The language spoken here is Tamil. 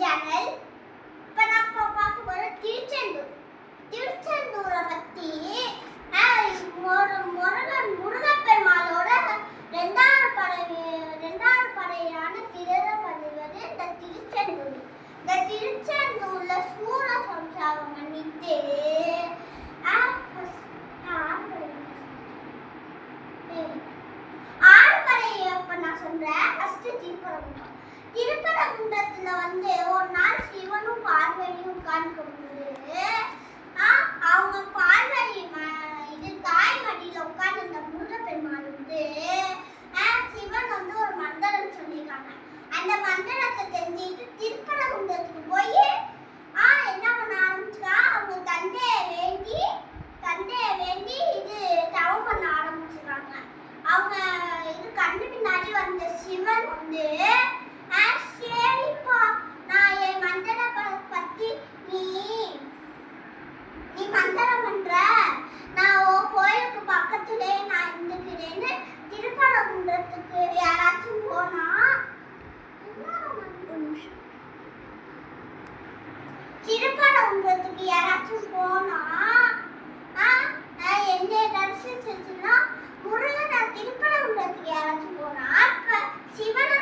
சேனல். இப்போ நான் பார்க்க போற திருச்செந்தூரை பத்தி முருகப்பெருமாளோட ரெண்டாவது படையான திரௌபதி இந்த திருச்செந்தூர். இந்த திருச்செந்தூர்ல சூரசம்ஹாரம் பண்ணிட்டு ஆறுபடையை இப்ப நான் சொல்றேன். ஃபர்ஸ்ட் திருப்பரங்குன்றத்துல ஒரு நாள் சிவனும் பார்வதியும் உட்கார்ந்து அவங்க பார்வதி தாய் மடியில உட்கார்ந்து இந்த முருகப்பெருமாள் சிவன் ஒரு மந்திரம் சொல்லியிருக்காங்க. அந்த மந்திரத்தை தெரிஞ்சுட்டு திருப்பரங்குன்றத்துக்கு போய் என்ன பண்ண ஆரம்பிச்சா அவங்க தந்தையை வேண்டி தவம் பண்ண ஆரம்பிச்சிருக்காங்க. அவங்க கண்ணு பின்னாடி வந்த சிவன் சரிப்பா நான் என் மந்திர பத்தி நீ மந்திரம் பண்ற, நான் கோயிலுக்கு பக்கத்திலே நான் இருந்துக்கிறேன்னு திருப்பரங்குன்றத்துக்கு யாராச்சும் போனா என்ன தரிசிச்சுன்னா முருகன் திருப்பரங்குன்றத்துக்கு யாராச்சும் போனா அப்ப சிவனை